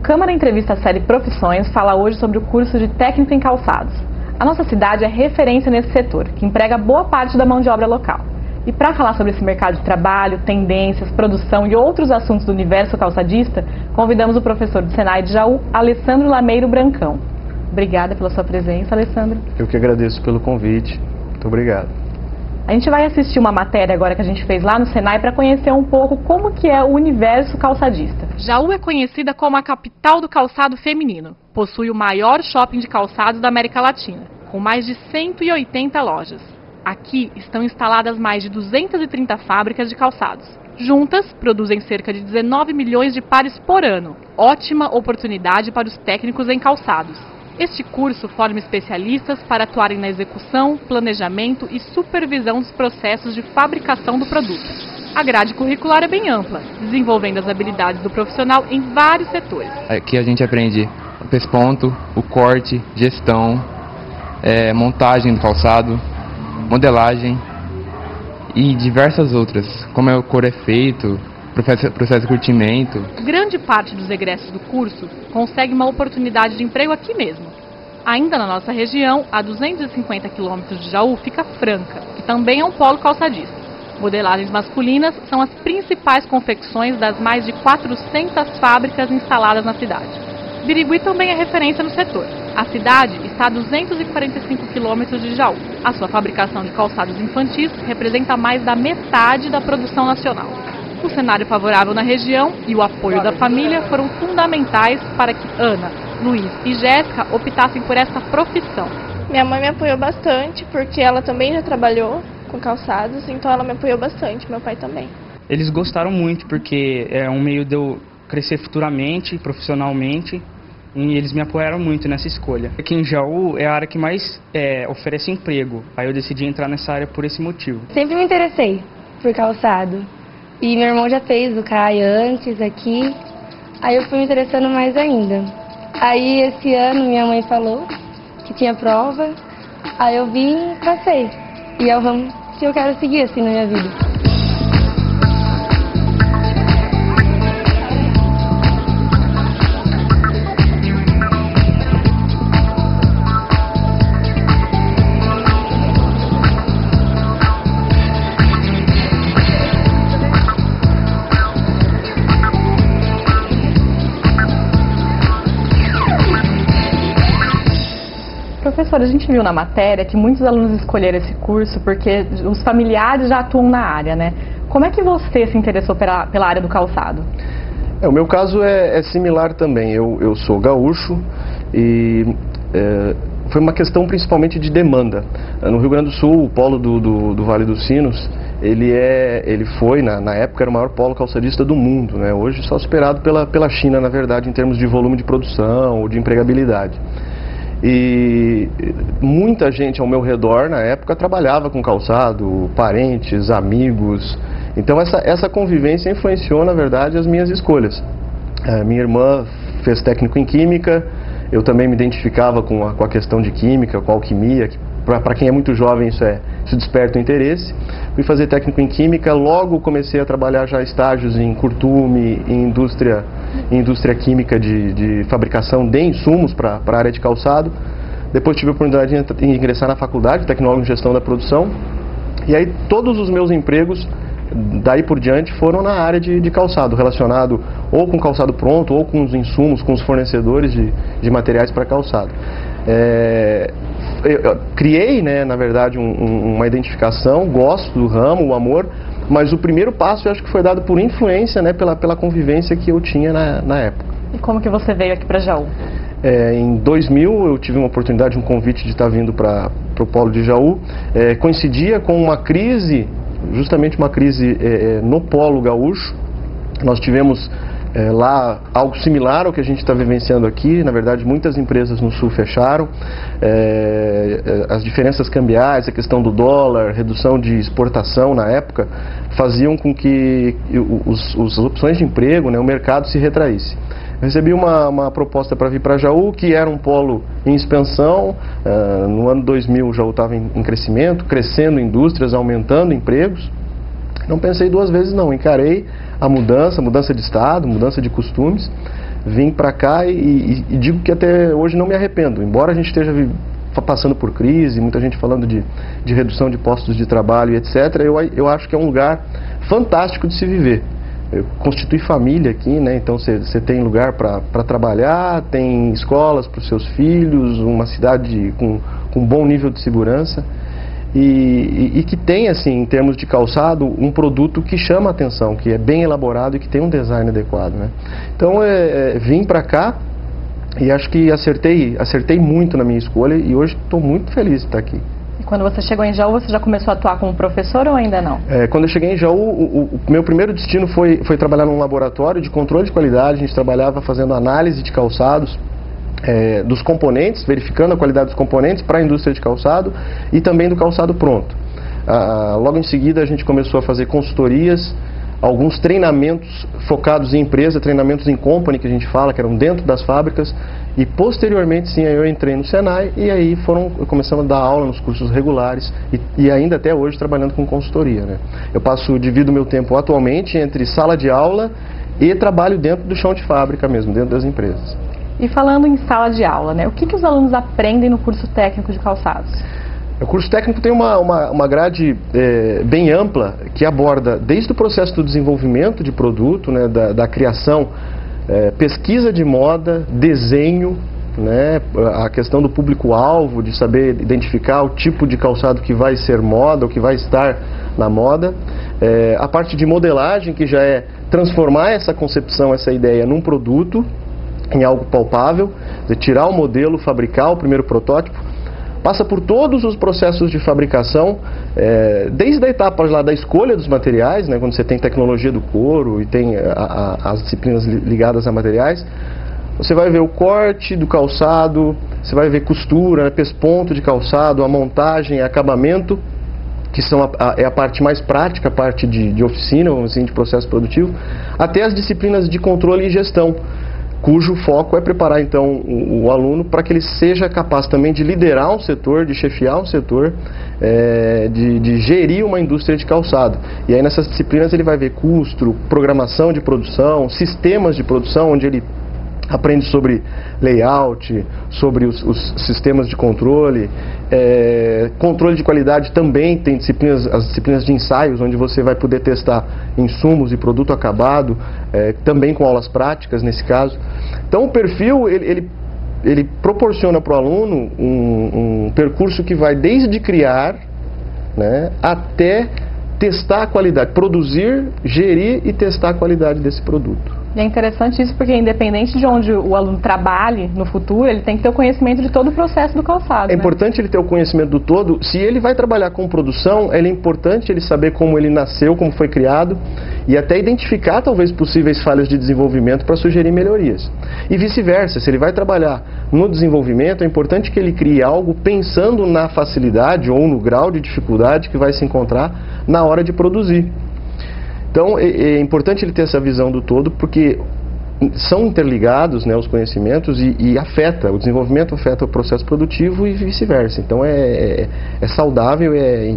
Câmara Entrevista Série Profissões fala hoje sobre o curso de técnico em calçados. A nossa cidade é referência nesse setor, que emprega boa parte da mão de obra local. E para falar sobre esse mercado de trabalho, tendências, produção e outros assuntos do universo calçadista, convidamos o professor do Senai de Jaú, Alessandro Lameiro Brancão. Obrigada pela sua presença, Alessandro. Eu que agradeço pelo convite. Muito obrigado. A gente vai assistir uma matéria agora que a gente fez lá no Senai para conhecer um pouco como que é o universo calçadista. Jaú é conhecida como a capital do calçado feminino. Possui o maior shopping de calçados da América Latina, com mais de 180 lojas. Aqui estão instaladas mais de 230 fábricas de calçados. Juntas, produzem cerca de 19 milhões de pares por ano. Ótima oportunidade para os técnicos em calçados. Este curso forma especialistas para atuarem na execução, planejamento e supervisão dos processos de fabricação do produto. A grade curricular é bem ampla, desenvolvendo as habilidades do profissional em vários setores. Aqui a gente aprende o pesponto, o corte, gestão, montagem do calçado, modelagem e diversas outras, como o couro é feito, processo de curtimento. Grande parte dos egressos do curso consegue uma oportunidade de emprego aqui mesmo. Ainda na nossa região, a 250 quilômetros de Jaú, fica Franca, que também é um polo calçadista. Modelagens masculinas são as principais confecções das mais de 400 fábricas instaladas na cidade. Birigui também é referência no setor. A cidade está a 245 quilômetros de Jaú. A sua fabricação de calçados infantis representa mais da metade da produção nacional. O cenário favorável na região e o apoio da família foram fundamentais para que Ana, Luiz e Jéssica optassem por essa profissão. Minha mãe me apoiou bastante porque ela também já trabalhou com calçados, então ela me apoiou bastante, meu pai também. Eles gostaram muito porque é um meio de eu crescer futuramente, profissionalmente, e eles me apoiaram muito nessa escolha. Aqui em Jaú é a área que mais oferece emprego, aí eu decidi entrar nessa área por esse motivo. Sempre me interessei por calçado. E meu irmão já fez o CAI antes aqui, aí eu fui me interessando mais ainda. Aí esse ano minha mãe falou que tinha prova, aí eu vim e passei. E é o ramo que eu quero seguir assim na minha vida. Professora, a gente viu na matéria que muitos alunos escolheram esse curso porque os familiares já atuam na área, né? Como é que você se interessou pela área do calçado? O meu caso é similar também. Eu sou gaúcho e foi uma questão principalmente de demanda. No Rio Grande do Sul, o polo do Vale dos Sinos, ele foi, na época, era o maior polo calçadista do mundo, né? Hoje só superado pela China, na verdade, em termos de volume de produção ou de empregabilidade. E muita gente ao meu redor na época trabalhava com calçado, parentes, amigos. Então essa convivência influenciou, na verdade, as minhas escolhas. Minha irmã fez técnico em química, eu também me identificava com a questão de química, com a alquimia. Para quem é muito jovem isso desperta o interesse. Fui fazer técnico em química, logo comecei a trabalhar já estágios em curtume, em indústria química de fabricação de insumos para a área de calçado. Depois tive a oportunidade de ingressar na faculdade, tecnólogo em gestão da produção. E aí todos os meus empregos daí por diante foram na área de calçado, relacionado ou com calçado pronto ou com os insumos, com os fornecedores de materiais para calçado. Eu criei, né, na verdade, uma identificação, gosto do ramo, o amor, mas o primeiro passo eu acho que foi dado por influência, né, pela convivência que eu tinha na época. E como que você veio aqui para Jaú? Em 2000 eu tive uma oportunidade, um convite de estar vindo para o polo de Jaú. Coincidia com uma crise, justamente uma crise no polo gaúcho. Nós tivemos lá algo similar ao que a gente está vivenciando aqui. Na verdade, muitas empresas no sul fecharam. As diferenças cambiais, a questão do dólar, redução de exportação na época, faziam com que as opções de emprego, né, o mercado se retraísse. Eu recebi uma proposta para vir para Jaú, que era um polo em expansão. No ano 2000 Jaú estava em crescimento, crescendo indústrias, aumentando empregos. Não pensei duas vezes não, encarei a mudança de estado, mudança de costumes. vim para cá e digo que até hoje não me arrependo, embora a gente esteja passando por crise, muita gente falando de redução de postos de trabalho, etc. Eu acho que é um lugar fantástico de se viver. Constitui família aqui, né? Então você tem lugar para trabalhar, tem escolas para os seus filhos, uma cidade com um bom nível de segurança e que tem, assim, em termos de calçado, um produto que chama a atenção, que é bem elaborado e que tem um design adequado, né? Então vim para cá e acho que acertei muito na minha escolha e hoje estou muito feliz de estar aqui. E quando você chegou em Jaú, você já começou a atuar como professor ou ainda não? Quando eu cheguei em Jaú, o meu primeiro destino foi trabalhar num laboratório de controle de qualidade. A gente trabalhava fazendo análise de calçados, dos componentes, verificando a qualidade dos componentes para a indústria de calçado e também do calçado pronto. Logo em seguida a gente começou a fazer consultorias, alguns treinamentos focados em empresa, treinamentos em company que a gente fala, que eram dentro das fábricas, e posteriormente sim, aí eu entrei no Senai e aí começamos a dar aula nos cursos regulares e ainda até hoje trabalhando com consultoria, né? Divido meu tempo atualmente entre sala de aula e trabalho dentro do chão de fábrica mesmo, dentro das empresas. E falando em sala de aula, né? O que os alunos aprendem no curso técnico de calçados? O curso técnico tem uma grade bem ampla que aborda desde o processo do desenvolvimento de produto, né, da criação, pesquisa de moda, desenho, né, a questão do público-alvo, de saber identificar o tipo de calçado que vai ser moda, ou que vai estar na moda, a parte de modelagem, que já é transformar essa concepção, essa ideia num produto, em algo palpável, de tirar o modelo, fabricar o primeiro protótipo. Passa por todos os processos de fabricação, desde a etapa lá da escolha dos materiais, né, quando você tem tecnologia do couro e tem as disciplinas ligadas a materiais. Você vai ver o corte do calçado, você vai ver costura, né, pesponto de calçado, a montagem, acabamento, que é a parte mais prática, a parte de oficina, vamos dizer, de processo produtivo, até as disciplinas de controle e gestão, cujo foco é preparar então o aluno para que ele seja capaz também de liderar um setor, de chefiar um setor, de gerir uma indústria de calçado. E aí nessas disciplinas ele vai ver custo, programação de produção, sistemas de produção, onde ele aprende sobre layout, sobre os sistemas de controle, controle de qualidade também, tem as disciplinas de ensaios, onde você vai poder testar insumos e produto acabado, também com aulas práticas nesse caso. Então o perfil, ele proporciona para o aluno um percurso que vai desde criar, né, até testar a qualidade, produzir, gerir e testar a qualidade desse produto. E é interessante isso porque, independente de onde o aluno trabalhe no futuro, ele tem que ter o conhecimento de todo o processo do calçado. É importante ele ter o conhecimento do todo. Se ele vai trabalhar com produção, é importante ele saber como ele nasceu, como foi criado, e até identificar talvez possíveis falhas de desenvolvimento para sugerir melhorias. E vice-versa, se ele vai trabalhar no desenvolvimento, é importante que ele crie algo pensando na facilidade ou no grau de dificuldade que vai se encontrar na hora de produzir. Então é importante ele ter essa visão do todo, porque são interligados, né, os conhecimentos e afeta, o desenvolvimento afeta o processo produtivo e vice-versa. Então é saudável, é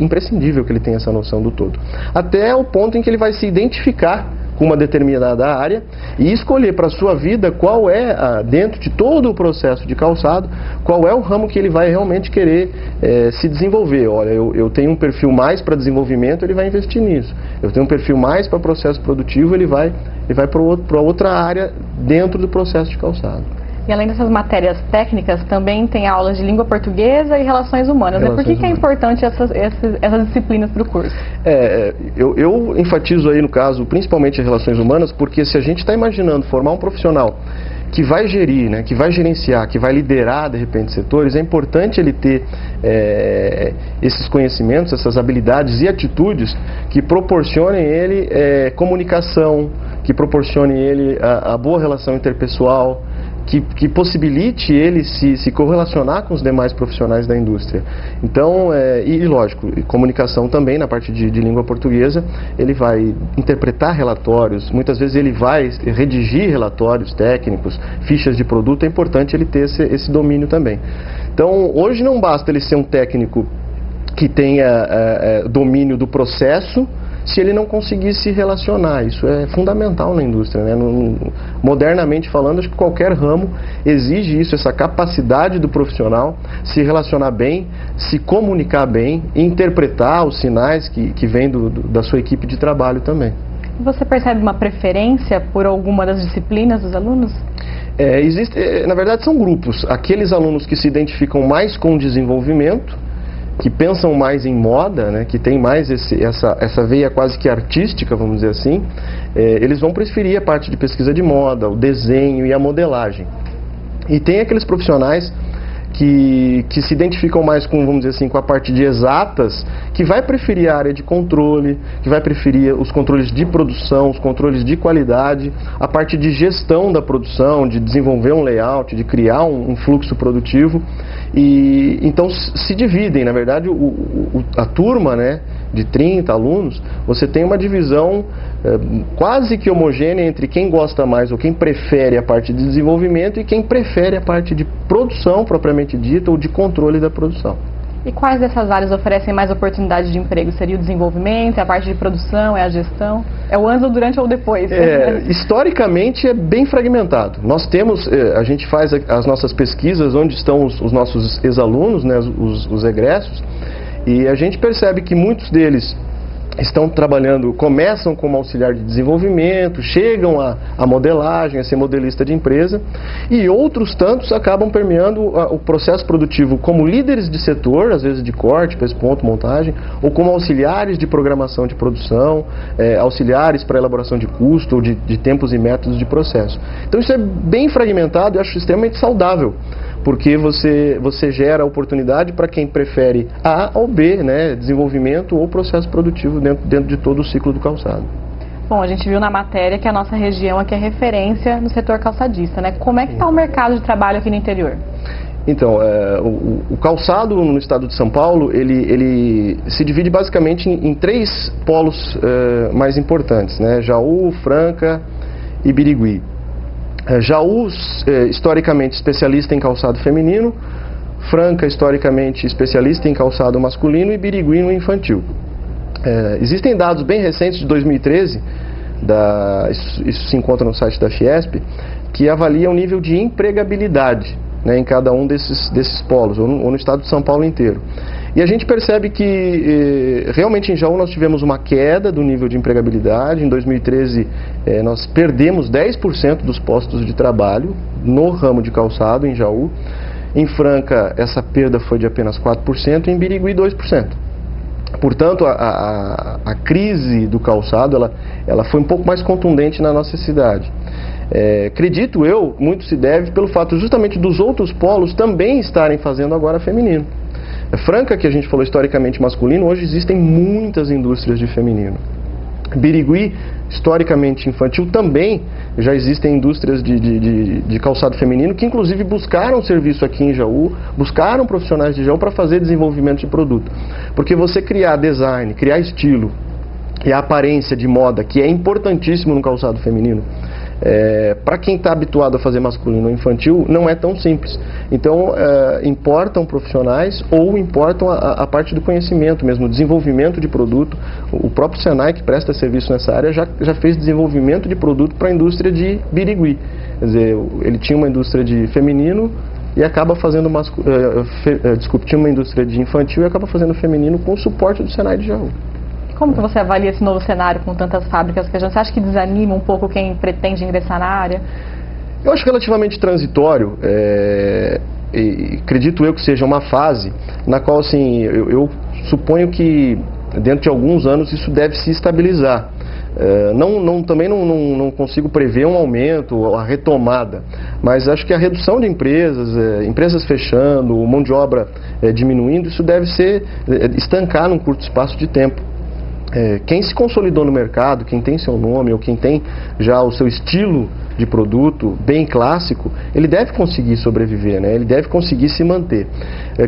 imprescindível que ele tenha essa noção do todo. Até o ponto em que ele vai se identificar com uma determinada área e escolher para a sua vida qual é, dentro de todo o processo de calçado, qual é o ramo que ele vai realmente querer se desenvolver. Olha, eu tenho um perfil mais para desenvolvimento, ele vai investir nisso. Eu tenho um perfil mais para processo produtivo, ele vai para outra área dentro do processo de calçado. E além dessas matérias técnicas, também tem aulas de língua portuguesa e relações humanas. Por que é importante essas disciplinas para o curso? Eu enfatizo aí, no caso, principalmente as relações humanas, porque se a gente está imaginando formar um profissional que vai gerir, né, que vai gerenciar, que vai liderar, de repente, setores, é importante ele ter esses conhecimentos, essas habilidades e atitudes que proporcionem ele comunicação, que proporcionem ele a boa relação interpessoal, que possibilite ele se correlacionar com os demais profissionais da indústria. Então, e lógico, comunicação também na parte de língua portuguesa, ele vai interpretar relatórios, muitas vezes ele vai redigir relatórios técnicos, fichas de produto, é importante ele ter esse domínio também. Então, hoje não basta ele ser um técnico que tenha domínio do processo, se ele não conseguir se relacionar. Isso é fundamental na indústria, né? Modernamente falando, acho que qualquer ramo exige isso, essa capacidade do profissional se relacionar bem, se comunicar bem, interpretar os sinais que vêm da sua equipe de trabalho também. Você percebe uma preferência por alguma das disciplinas dos alunos? Na verdade, são grupos. Aqueles alunos que se identificam mais com o desenvolvimento, que pensam mais em moda, né, que tem mais essa veia quase que artística, vamos dizer assim, eles vão preferir a parte de pesquisa de moda, o desenho e a modelagem. E tem aqueles profissionais que se identificam mais com, vamos dizer assim, com a parte de exatas, que vai preferir a área de controle, que vai preferir os controles de produção, os controles de qualidade, a parte de gestão da produção, de desenvolver um layout, de criar um fluxo produtivo. E então se dividem, na verdade, a turma, né, de 30 alunos, você tem uma divisão quase que homogênea entre quem gosta mais ou quem prefere a parte de desenvolvimento e quem prefere a parte de produção propriamente dita ou de controle da produção. E quais dessas áreas oferecem mais oportunidades de emprego? Seria o desenvolvimento, é a parte de produção, é a gestão? É o antes ou durante ou depois? Historicamente é bem fragmentado. Nós temos, a gente faz as nossas pesquisas onde estão os nossos ex-alunos, né, os egressos, e a gente percebe que muitos deles estão trabalhando, começam como auxiliar de desenvolvimento, chegam à modelagem, a ser modelista de empresa, e outros tantos acabam permeando o processo produtivo como líderes de setor, às vezes de corte, pesponto, montagem, ou como auxiliares de programação de produção, auxiliares para elaboração de custo ou de tempos e métodos de processo. Então isso é bem fragmentado e acho extremamente saudável, porque você gera oportunidade para quem prefere A ou B, né, desenvolvimento ou processo produtivo dentro de todo o ciclo do calçado. Bom, a gente viu na matéria que a nossa região aqui é referência no setor calçadista, né? Como é que está o mercado de trabalho aqui no interior? Então, o calçado no estado de São Paulo, ele se divide basicamente em 3 polos mais importantes, né? Jaú, Franca e Birigui. Jaú, historicamente especialista em calçado feminino, Franca, historicamente especialista em calçado masculino, e Birigui no infantil. Existem dados bem recentes de 2013, isso se encontra no site da Fiesp, que avaliam o nível de empregabilidade, né, em cada um desses polos, ou no estado de São Paulo inteiro. E a gente percebe que realmente em Jaú nós tivemos uma queda do nível de empregabilidade. Em 2013 nós perdemos 10% dos postos de trabalho no ramo de calçado em Jaú. Em Franca essa perda foi de apenas 4% e em Birigui 2%. Portanto, a crise do calçado ela foi um pouco mais contundente na nossa cidade. Acredito eu, muito se deve pelo fato justamente dos outros polos também estarem fazendo agora feminino. Franca, que a gente falou historicamente masculino, hoje existem muitas indústrias de feminino. Birigui, historicamente infantil, também já existem indústrias de calçado feminino que inclusive buscaram serviço aqui em Jaú, buscaram profissionais de Jaú para fazer desenvolvimento de produto. Porque você criar design, criar estilo e a aparência de moda, que é importantíssimo no calçado feminino, para quem está habituado a fazer masculino ou infantil, não é tão simples. Então, importam profissionais ou importam a parte do conhecimento mesmo, o desenvolvimento de produto. O próprio Senai, que presta serviço nessa área, já fez desenvolvimento de produto para a indústria de Birigui. Quer dizer, ele tinha uma indústria de feminino e acaba fazendo tinha uma indústria de infantil e acaba fazendo feminino com o suporte do Senai de Jaú. Como que você avalia esse novo cenário com tantas fábricas que a gente acha que desanima um pouco quem pretende ingressar na área? Eu acho relativamente transitório, e acredito eu que seja uma fase na qual, assim, eu suponho que dentro de alguns anos isso deve se estabilizar. Também não consigo prever um aumento ou a retomada, mas acho que a redução de empresas fechando, mão de obra diminuindo, isso deve estancar num curto espaço de tempo. Quem se consolidou no mercado, quem tem seu nome ou quem tem já o seu estilo de produto bem clássico, ele deve conseguir sobreviver, né? Ele deve conseguir se manter.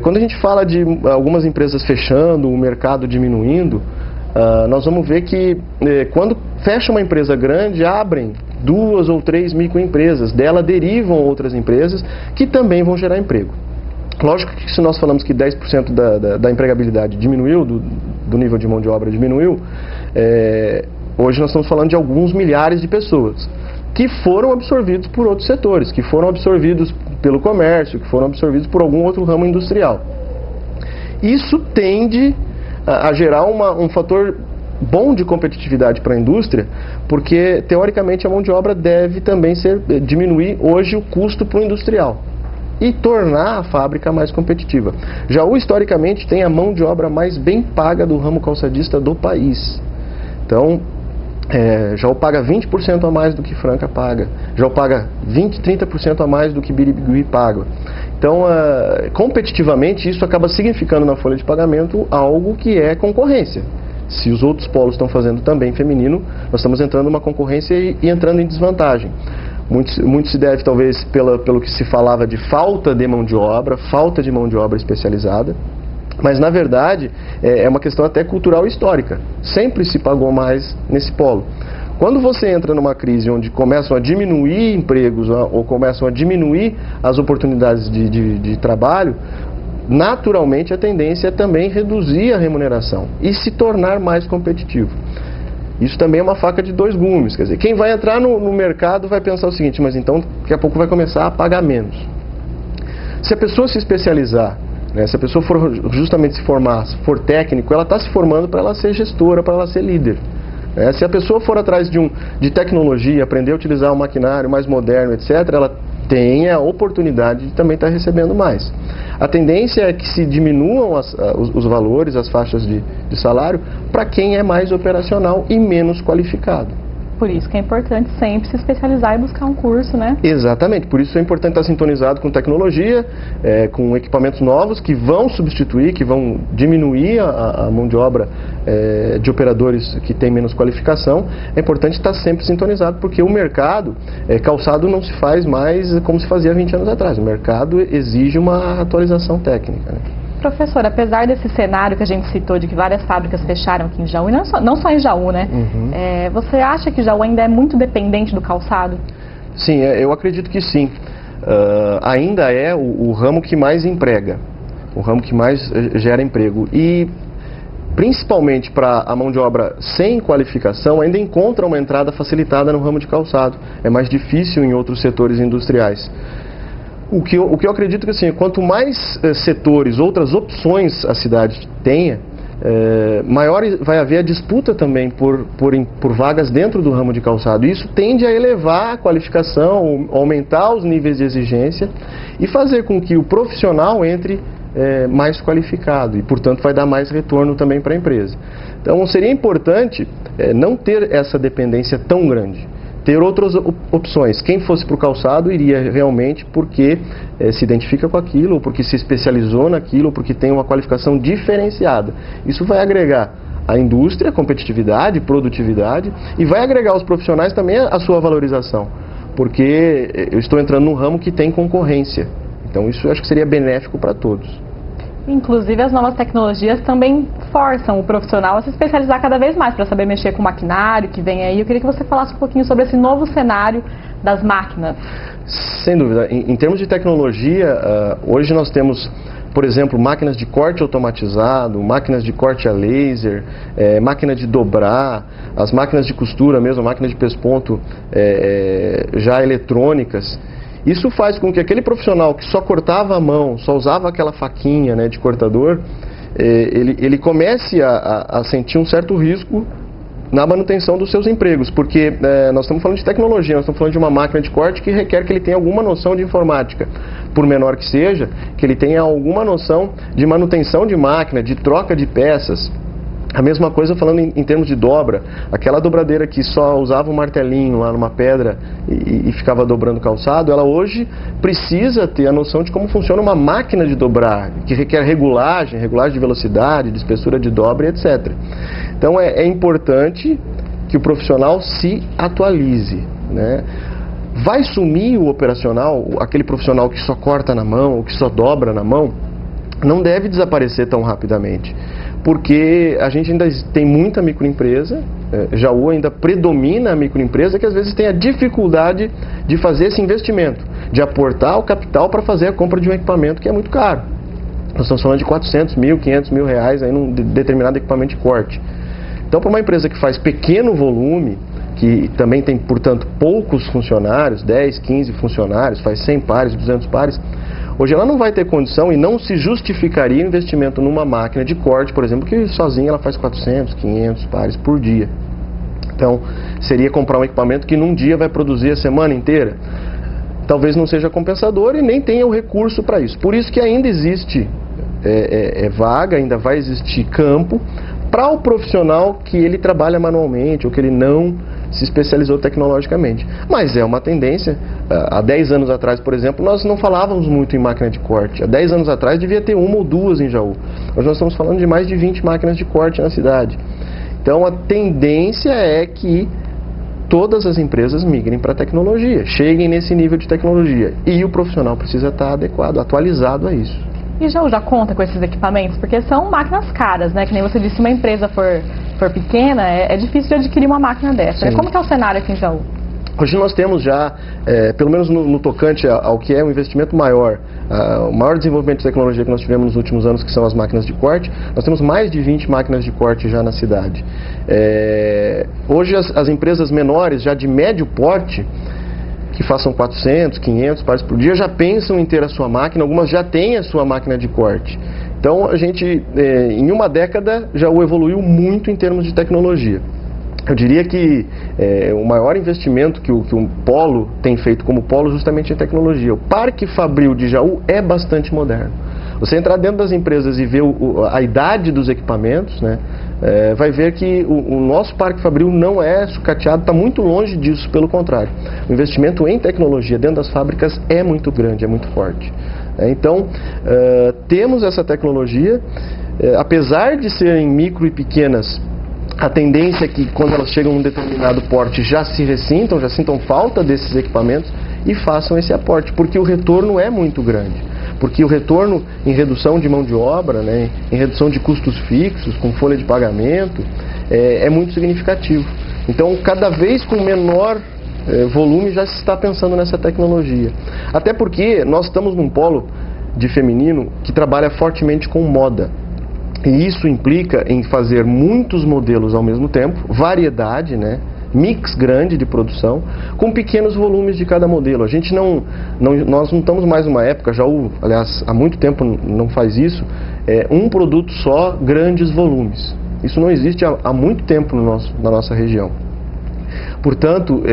Quando a gente fala de algumas empresas fechando, o mercado diminuindo, nós vamos ver que quando fecha uma empresa grande, abrem 2 ou 3 microempresas, dela derivam outras empresas que também vão gerar emprego. Lógico que se nós falamos que 10% da empregabilidade diminuiu, do nível de mão de obra diminuiu, hoje nós estamos falando de alguns milhares de pessoas que foram absorvidos por outros setores, que foram absorvidos pelo comércio, que foram absorvidos por algum outro ramo industrial. Isso tende a gerar um fator bom de competitividade para a indústria, porque teoricamente a mão de obra deve também diminuir hoje o custo para o industrial e tornar a fábrica mais competitiva. Jaú historicamente tem a mão de obra mais bem paga do ramo calçadista do país. Então, Jaú paga 20% a mais do que Franca paga, Jaú paga 30% a mais do que Birigui paga. Então, competitivamente, isso acaba significando na folha de pagamento algo que é concorrência. Se os outros polos estão fazendo também feminino, nós estamos entrando numa concorrência e entrando em desvantagem. Muito se deve, talvez, pelo que se falava de falta de mão de obra especializada. Mas, na verdade, é uma questão até cultural e histórica. Sempre se pagou mais nesse polo. Quando você entra numa crise onde começam a diminuir empregos ou começam a diminuir as oportunidades de trabalho, naturalmente a tendência é também reduzir a remuneração e se tornar mais competitivo. Isso também é uma faca de dois gumes. Quer dizer, quem vai entrar no mercado vai pensar o seguinte: mas então daqui a pouco vai começar a pagar menos. Se a pessoa se especializar, se a pessoa for justamente se formar, se for técnico, ela está se formando para ela ser gestora, para ela ser líder. Se a pessoa for atrás de tecnologia, aprender a utilizar um maquinário mais moderno, etc., ela tem a oportunidade de também estar recebendo mais. A tendência é que se diminuam os valores, as faixas de salário, para quem é mais operacional e menos qualificado. Por isso que é importante sempre se especializar e buscar um curso, né? Exatamente, por isso é importante estar sintonizado com tecnologia, com equipamentos novos que vão substituir, que vão diminuir a mão de obra de operadores que têm menos qualificação. É importante estar sempre sintonizado, porque o mercado, calçado não se faz mais como se fazia 20 anos atrás. O mercado exige uma atualização técnica, né? Professor, apesar desse cenário que a gente citou de que várias fábricas fecharam aqui em Jaú, e não só em Jaú, né? Uhum. Você acha que Jaú ainda é muito dependente do calçado? Sim, eu acredito que sim. Ainda é o ramo que mais emprega, o ramo que mais gera emprego. E, principalmente para a mão de obra sem qualificação, ainda encontra uma entrada facilitada no ramo de calçado. É mais difícil em outros setores industriais. O que eu acredito que, assim, quanto mais setores, outras opções a cidade tenha, maior vai haver a disputa também por vagas dentro do ramo de calçado. Isso tende a elevar a qualificação, aumentar os níveis de exigência e fazer com que o profissional entre mais qualificado e, portanto, vai dar mais retorno também para a empresa. Então, seria importante não ter essa dependência tão grande. Ter outras opções. Quem fosse para o calçado iria realmente porque se identifica com aquilo, ou porque se especializou naquilo, ou porque tem uma qualificação diferenciada. Isso vai agregar à indústria, competitividade, produtividade, e vai agregar aos profissionais também a sua valorização, porque eu estou entrando num ramo que tem concorrência. Então isso eu acho que seria benéfico para todos. Inclusive, as novas tecnologias também forçam o profissional a se especializar cada vez mais para saber mexer com o maquinário que vem aí. Eu queria que você falasse um pouquinho sobre esse novo cenário das máquinas. Sem dúvida. Em termos de tecnologia, hoje nós temos, por exemplo, máquinas de corte automatizado, máquinas de corte a laser, máquina de dobrar, as máquinas de costura mesmo, máquina de pesponto já eletrônicas. Isso faz com que aquele profissional que só cortava a mão, só usava aquela faquinha, de cortador, ele comece a sentir um certo risco na manutenção dos seus empregos, porque nós estamos falando de tecnologia, nós estamos falando de uma máquina de corte que requer que ele tenha alguma noção de informática, por menor que seja, que ele tenha alguma noção de manutenção de máquina, de troca de peças. A mesma coisa falando em termos de dobra, aquela dobradeira que só usava um martelinho lá numa pedra e ficava dobrando calçado, ela hoje precisa ter a noção de como funciona uma máquina de dobrar, que requer regulagem de velocidade, de espessura de dobra, etc. Então é importante que o profissional se atualize, né? Vai sumir o operacional, aquele profissional que só corta na mão, ou que só dobra na mão, não deve desaparecer tão rapidamente. Porque a gente ainda tem muita microempresa, Jaú ainda predomina a microempresa, que às vezes tem a dificuldade de fazer esse investimento, de aportar o capital para fazer a compra de um equipamento que é muito caro. Nós estamos falando de 400 mil, 500 mil reais aí num determinado equipamento de corte. Então, para uma empresa que faz pequeno volume, que também tem, portanto, poucos funcionários, 10, 15 funcionários, faz 100 pares, 200 pares, hoje ela não vai ter condição e não se justificaria o investimento numa máquina de corte, por exemplo, que sozinha ela faz 400, 500 pares por dia. Então, seria comprar um equipamento que num dia vai produzir a semana inteira. Talvez não seja compensador e nem tenha o recurso para isso. Por isso que ainda existe vaga, ainda vai existir campo para o profissional que ele trabalha manualmente ou que ele não se especializou tecnologicamente. Mas é uma tendência. Há 10 anos atrás, por exemplo, nós não falávamos muito em máquina de corte. Há 10 anos atrás devia ter uma ou duas em Jaú. Hoje nós estamos falando de mais de 20 máquinas de corte na cidade. Então a tendência é que todas as empresas migrem para a tecnologia, cheguem nesse nível de tecnologia. E o profissional precisa estar adequado, atualizado a isso. E já conta com esses equipamentos? Porque são máquinas caras, né? Que nem você disse, se uma empresa for pequena, é difícil de adquirir uma máquina dessa. Né? Como que é o cenário aqui em Jaú? Hoje nós temos já, pelo menos no tocante ao que é um investimento maior, o maior desenvolvimento de tecnologia que nós tivemos nos últimos anos, que são as máquinas de corte, nós temos mais de 20 máquinas de corte já na cidade. Hoje as empresas menores, já de médio porte, que façam 400, 500 pares por dia, já pensam em ter a sua máquina, algumas já têm a sua máquina de corte. Então a gente, em uma década, já evoluiu muito em termos de tecnologia. Eu diria que o maior investimento que o Polo tem feito como polo justamente é tecnologia. O Parque Fabril de Jaú é bastante moderno. Você entrar dentro das empresas e ver a idade dos equipamentos, né, vai ver que o nosso Parque Fabril não é sucateado, está muito longe disso, pelo contrário. O investimento em tecnologia dentro das fábricas é muito grande, é muito forte. Então, temos essa tecnologia, apesar de serem micro e pequenas, a tendência é que quando elas chegam a um determinado porte já se ressintam, já sintam falta desses equipamentos e façam esse aporte, porque o retorno é muito grande. Porque o retorno em redução de mão de obra, né, em redução de custos fixos, com folha de pagamento, é muito significativo. Então, cada vez com menor volume já se está pensando nessa tecnologia. Até porque nós estamos num polo de feminino que trabalha fortemente com moda. E isso implica em fazer muitos modelos ao mesmo tempo, variedade, né? Mix grande de produção, com pequenos volumes de cada modelo. Nós não estamos mais numa época, aliás, há muito tempo não faz isso, um produto só, grandes volumes. Isso não existe há muito tempo na nossa região. Portanto,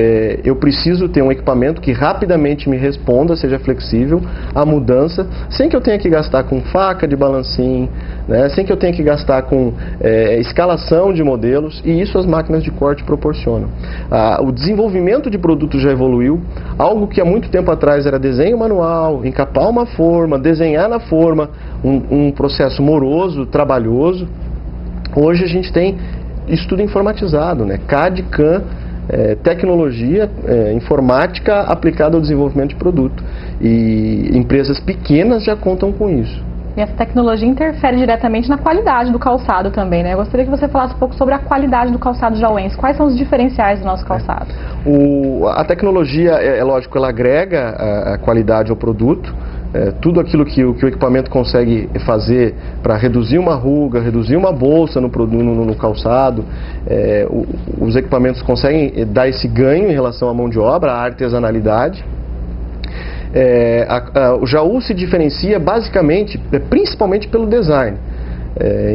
eu preciso ter um equipamento que rapidamente me responda, seja flexível à mudança, sem que eu tenha que gastar com faca de balancim, né, sem que eu tenha que gastar com escalação de modelos, e isso as máquinas de corte proporcionam. O desenvolvimento de produtos já evoluiu, algo que há muito tempo atrás era desenho manual, encapar uma forma, desenhar na forma, um processo moroso, trabalhoso. Hoje a gente tem isso tudo informatizado, né? CAD, CAM, tecnologia, informática aplicada ao desenvolvimento de produto. E empresas pequenas já contam com isso. E essa tecnologia interfere diretamente na qualidade do calçado também, né? Eu gostaria que você falasse um pouco sobre a qualidade do calçado jauense. Quais são os diferenciais do nosso calçado? A tecnologia, lógico, ela agrega a qualidade ao produto. Tudo aquilo que o equipamento consegue fazer para reduzir uma ruga, reduzir uma bolsa no calçado, os equipamentos conseguem dar esse ganho em relação à mão de obra, à artesanalidade. O Jaú se diferencia basicamente, principalmente pelo design,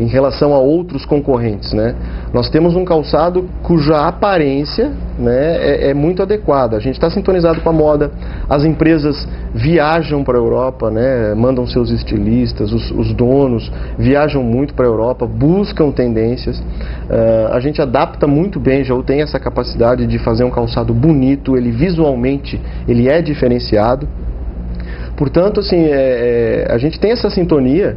em relação a outros concorrentes, né? Nós temos um calçado cuja aparência, né, é muito adequada. A gente está sintonizado com a moda, as empresas viajam para a Europa, né, mandam seus estilistas, os donos viajam muito para a Europa, buscam tendências. A gente adapta muito bem, já tem essa capacidade de fazer um calçado bonito, ele visualmente ele é diferenciado. Portanto, assim, a gente tem essa sintonia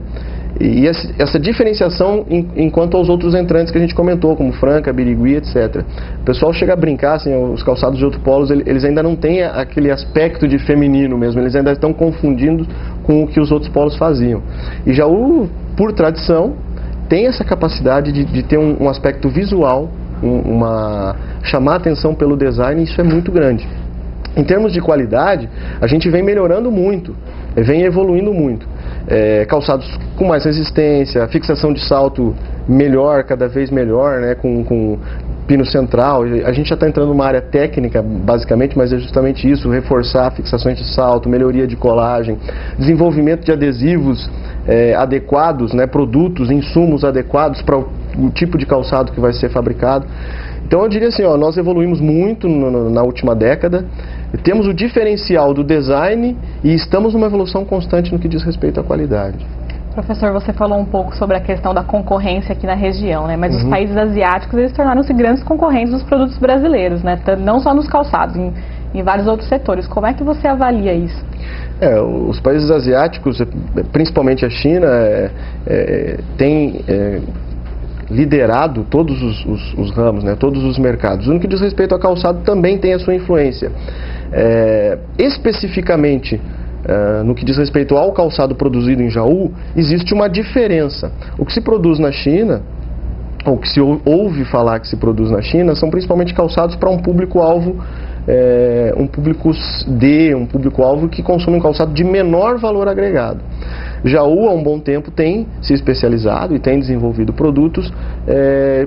e essa diferenciação enquanto aos outros entrantes que a gente comentou, como Franca, Birigui, etc. O pessoal chega a brincar, assim, os calçados de outros polos, eles ainda não têm aquele aspecto de feminino mesmo, eles ainda estão confundindo com o que os outros polos faziam. E Jaú, por tradição, tem essa capacidade de ter um aspecto visual, chamar a atenção pelo design, e isso é muito grande. Em termos de qualidade, a gente vem melhorando muito, vem evoluindo muito. Calçados com mais resistência, fixação de salto melhor, cada vez melhor, né, com pino central. A gente já está entrando numa área técnica, basicamente, mas é justamente isso: reforçar fixações de salto, melhoria de colagem, desenvolvimento de adesivos adequados, né, produtos, insumos adequados para o tipo de calçado que vai ser fabricado. Então eu diria assim, nós evoluímos muito na última década, temos o diferencial do design e estamos numa evolução constante no que diz respeito à qualidade. Professor, você falou um pouco sobre a questão da concorrência aqui na região, né? Mas os países asiáticos, eles tornaram-se grandes concorrentes dos produtos brasileiros, né? Não só nos calçados, em vários outros setores. Como é que você avalia isso? Os países asiáticos, principalmente a China, têm liderado todos os ramos, né? Todos os mercados. No que diz respeito ao calçado, também tem a sua influência. Especificamente, no que diz respeito ao calçado produzido em Jaú, existe uma diferença. O que se produz na China, ou que se ouve falar que se produz na China, são principalmente calçados para um público-alvo, um público-alvo que consome um calçado de menor valor agregado. Jaú, há um bom tempo, tem se especializado e tem desenvolvido produtos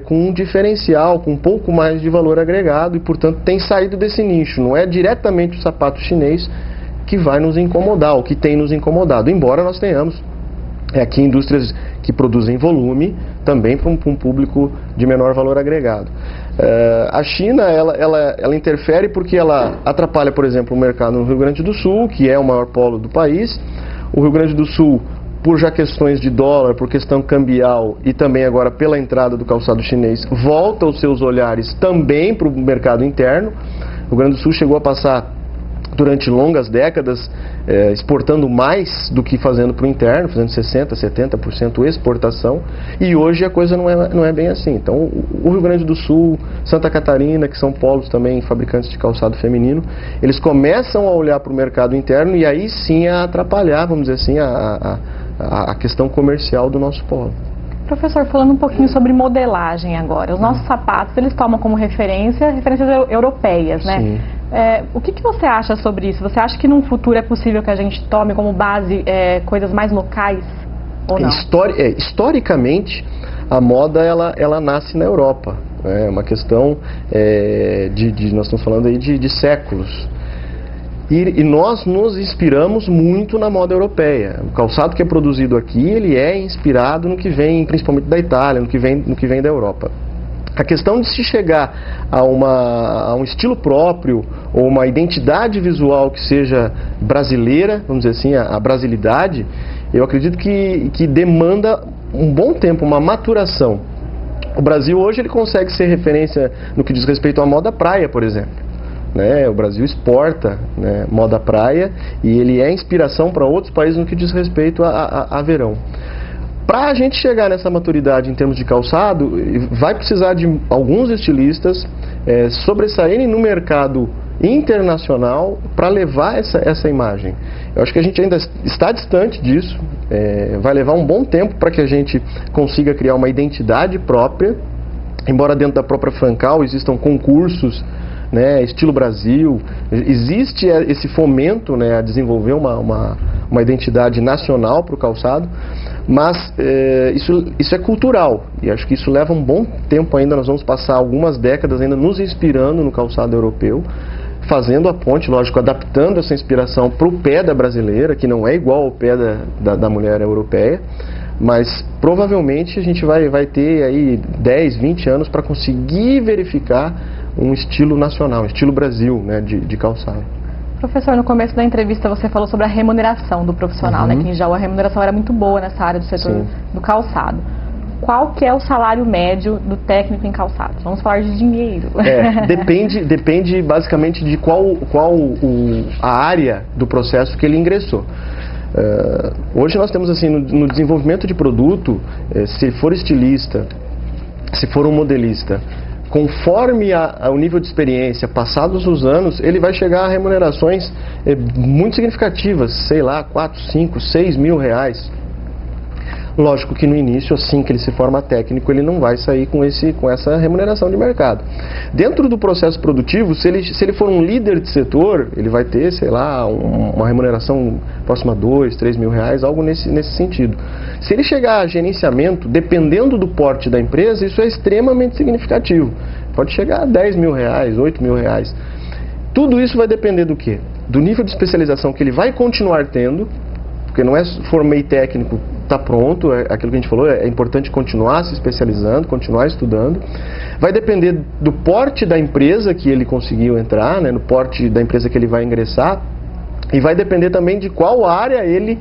com um diferencial, com um pouco mais de valor agregado e, portanto, tem saído desse nicho. Não é diretamente o sapato chinês que vai nos incomodar, ou que tem nos incomodado, embora nós tenhamos aqui indústrias que produzem volume também para um público de menor valor agregado. A China, ela interfere porque ela atrapalha, por exemplo, o mercado no Rio Grande do Sul, que é o maior polo do país. O Rio Grande do Sul, por já questões de dólar, por questão cambial e também agora pela entrada do calçado chinês, volta os seus olhares também para o mercado interno. O Rio Grande do Sul chegou a passar durante longas décadas exportando mais do que fazendo para o interno, fazendo 60%, 70% exportação, e hoje a coisa não é bem assim. Então o Rio Grande do Sul, Santa Catarina, que são polos também fabricantes de calçado feminino, eles começam a olhar para o mercado interno e aí sim a atrapalhar, vamos dizer assim, a questão comercial do nosso polo. Professor, falando um pouquinho sobre modelagem agora, os nossos sapatos, eles tomam como referências europeias, né? Sim. O que você acha sobre isso? Você acha que num futuro é possível que a gente tome como base coisas mais locais ou não? Historicamente, a moda ela nasce na Europa. É uma questão nós estamos falando aí de séculos. E nós nos inspiramos muito na moda europeia. O calçado que é produzido aqui, ele é inspirado no que vem principalmente da Itália, no que vem da Europa. A questão de se chegar a um estilo próprio ou uma identidade visual que seja brasileira, vamos dizer assim, a brasilidade, eu acredito que demanda um bom tempo, uma maturação. O Brasil hoje ele consegue ser referência no que diz respeito à moda praia, por exemplo. O Brasil exporta, né, moda praia, e ele é inspiração para outros países no que diz respeito a verão. Para a gente chegar nessa maturidade em termos de calçado, vai precisar de alguns estilistas sobressaírem no mercado internacional para levar essa imagem. Eu acho que a gente ainda está distante disso, vai levar um bom tempo para que a gente consiga criar uma identidade própria, embora dentro da própria Francal existam concursos, né, estilo Brasil, existe esse fomento, né, a desenvolver uma identidade nacional para o calçado, mas isso é cultural, e acho que isso leva um bom tempo ainda. Nós vamos passar algumas décadas ainda nos inspirando no calçado europeu, fazendo a ponte, lógico, adaptando essa inspiração para o pé da brasileira, que não é igual ao pé da mulher europeia, mas provavelmente a gente vai ter aí 10, 20 anos para conseguir verificar um estilo nacional, um estilo Brasil, né, de calçado. Professor, no começo da entrevista você falou sobre a remuneração do profissional, né, que em Jaú a remuneração era muito boa nessa área do setor do calçado. Qual que é o salário médio do técnico em calçados? Vamos falar de dinheiro. Depende basicamente de qual a área do processo que ele ingressou. Hoje nós temos assim, no desenvolvimento de produto, se for estilista, se for um modelista, conforme o nível de experiência, passados os anos, ele vai chegar a remunerações muito significativas, sei lá, 4, 5, 6 mil reais. Lógico que no início, assim que ele se forma técnico, ele não vai sair com essa remuneração de mercado. Dentro do processo produtivo, se ele for um líder de setor, ele vai ter, sei lá, uma remuneração próxima a 2, 3 mil reais, algo nesse sentido. Se ele chegar a gerenciamento, dependendo do porte da empresa, isso é extremamente significativo. Pode chegar a 10 mil reais, 8 mil reais. Tudo isso vai depender do quê? Do nível de especialização que ele vai continuar tendo, porque não é formei técnico, está pronto, é aquilo que a gente falou, é importante continuar se especializando, continuar estudando. Vai depender do porte da empresa que ele conseguiu entrar, né, no porte da empresa que ele vai ingressar, e vai depender também de qual área ele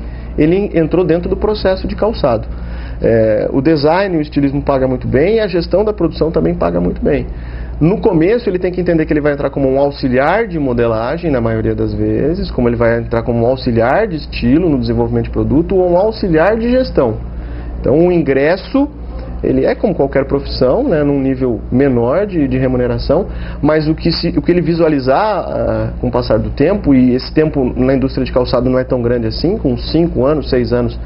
entrou dentro do processo de calçado. O design, o estilismo paga muito bem e a gestão da produção também paga muito bem. No começo ele tem que entender que ele vai entrar como um auxiliar de modelagem, na maioria das vezes, como ele vai entrar como um auxiliar de estilo no desenvolvimento de produto ou um auxiliar de gestão. Então o ingresso, ele é como qualquer profissão, né, num nível menor de remuneração, mas o que ele visualizar com o passar do tempo, e esse tempo na indústria de calçado não é tão grande assim, com 5 anos, 6 anos,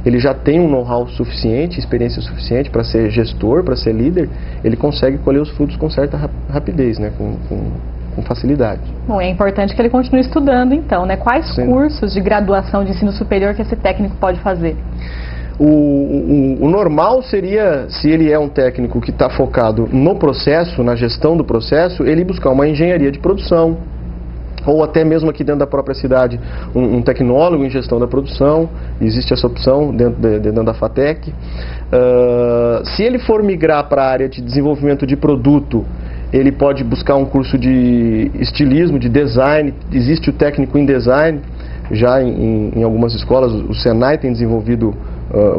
ele já tem um know-how suficiente, experiência suficiente para ser gestor, para ser líder, ele consegue colher os frutos com certa rapidez, né, com facilidade. Bom, é importante que ele continue estudando então, né? Quais cursos de graduação de ensino superior que esse técnico pode fazer? O normal seria, se ele é um técnico que está focado no processo, na gestão do processo, ele buscar uma engenharia de produção, ou até mesmo aqui dentro da própria cidade, um tecnólogo em gestão da produção. Existe essa opção dentro da FATEC. Se ele for migrar para a área de desenvolvimento de produto, ele pode buscar um curso de estilismo, de design. Existe o técnico em design, já em algumas escolas. O Senai tem desenvolvido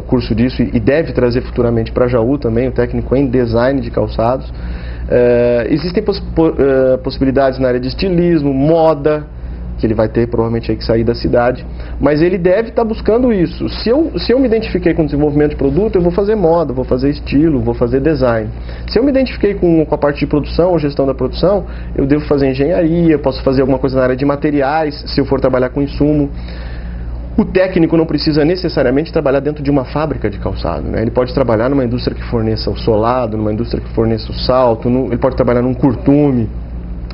curso disso e deve trazer futuramente para Jaú também, o técnico em design de calçados. Existem possibilidades na área de estilismo, moda, que ele vai ter provavelmente aí que sair da cidade, mas ele deve estar buscando isso. Se eu me identifiquei com desenvolvimento de produto, eu vou fazer moda, vou fazer estilo, vou fazer design. Se eu me identifiquei com a parte de produção, gestão da produção, eu devo fazer engenharia, posso fazer alguma coisa na área de materiais, se eu for trabalhar com insumo. O técnico não precisa necessariamente trabalhar dentro de uma fábrica de calçado, né? Ele pode trabalhar numa indústria que forneça o solado, numa indústria que forneça o salto, ele pode trabalhar num curtume,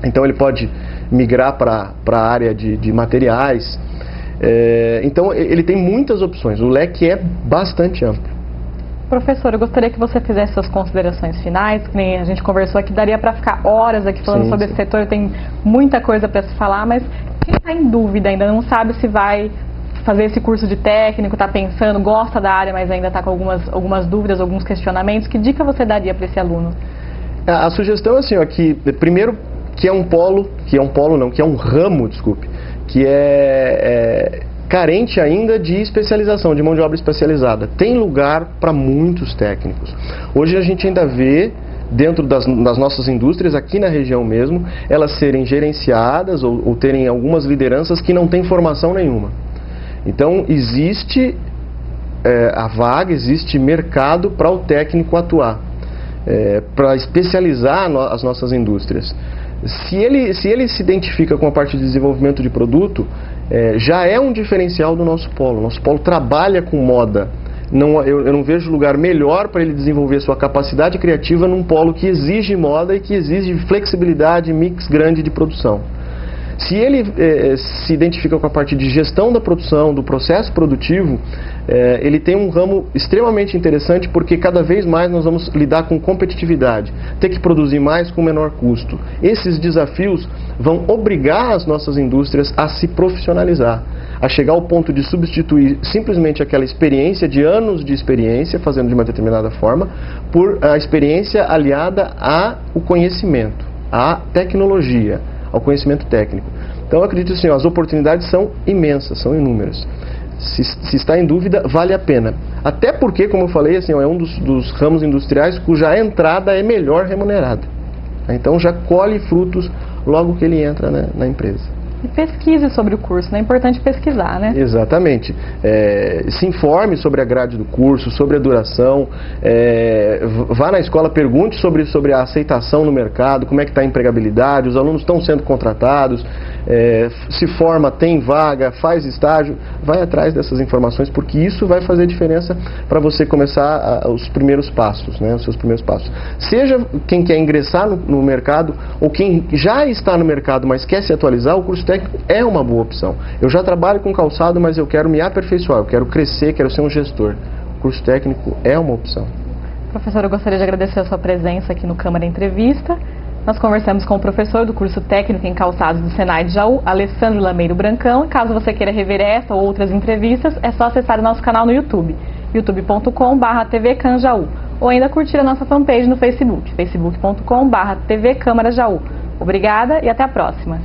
então ele pode migrar para a área de materiais. Então ele tem muitas opções, o leque é bastante amplo. Professor, eu gostaria que você fizesse suas considerações finais, que nem a gente conversou aqui, daria para ficar horas aqui falando sobre esse setor, tem muita coisa para se falar, mas quem está em dúvida ainda, não sabe se vai fazer esse curso de técnico, está pensando, gosta da área, mas ainda está com algumas dúvidas, alguns questionamentos, que dica você daria para esse aluno? A sugestão é assim, ó, que primeiro que é um ramo, que é carente ainda de especialização, de mão de obra especializada. Tem lugar para muitos técnicos. Hoje a gente ainda vê, dentro das nossas indústrias, aqui na região mesmo, elas serem gerenciadas ou terem algumas lideranças que não têm formação nenhuma. Então existe a vaga, existe mercado para o técnico atuar, para especializar as nossas indústrias. Se ele se identifica com a parte de desenvolvimento de produto, já é um diferencial do nosso polo. Nosso polo trabalha com moda. Eu não vejo lugar melhor para ele desenvolver sua capacidade criativa num polo que exige moda e que exige flexibilidade, mix grande de produção. Se ele se identifica com a parte de gestão da produção, do processo produtivo, ele tem um ramo extremamente interessante, porque cada vez mais nós vamos lidar com competitividade, ter que produzir mais com menor custo. Esses desafios vão obrigar as nossas indústrias a se profissionalizar, a chegar ao ponto de substituir simplesmente aquela experiência de anos de experiência, fazendo de uma determinada forma, por a experiência aliada ao conhecimento, à tecnologia, ao conhecimento técnico. Então eu acredito assim, as oportunidades são imensas, são inúmeras. Se está em dúvida, vale a pena. Até porque, como eu falei, assim, é um dos ramos industriais cuja entrada é melhor remunerada. Então já colhe frutos logo que ele entra na empresa. E pesquise sobre o curso, né? É importante pesquisar, né? Exatamente. Se informe sobre a grade do curso, sobre a duração, vá na escola, pergunte sobre a aceitação no mercado, como é que está a empregabilidade, os alunos estão sendo contratados, se forma, tem vaga, faz estágio, vai atrás dessas informações, porque isso vai fazer diferença para você começar os primeiros passos, né? Os seus primeiros passos. Seja quem quer ingressar no mercado ou quem já está no mercado, mas quer se atualizar, o curso técnico é uma boa opção. Eu já trabalho com calçado, mas eu quero me aperfeiçoar, eu quero crescer, quero ser um gestor. O curso técnico é uma opção. Professor, eu gostaria de agradecer a sua presença aqui no Câmara Entrevista. Nós conversamos com o professor do curso técnico em calçados do Senai de Jaú, Alessandro Lameiro Brancão. E caso você queira rever essa ou outras entrevistas, é só acessar o nosso canal no YouTube, youtube.com/tvcanjaú, ou ainda curtir a nossa fanpage no Facebook, facebook.com/tvcâmarajaú. Obrigada e até a próxima.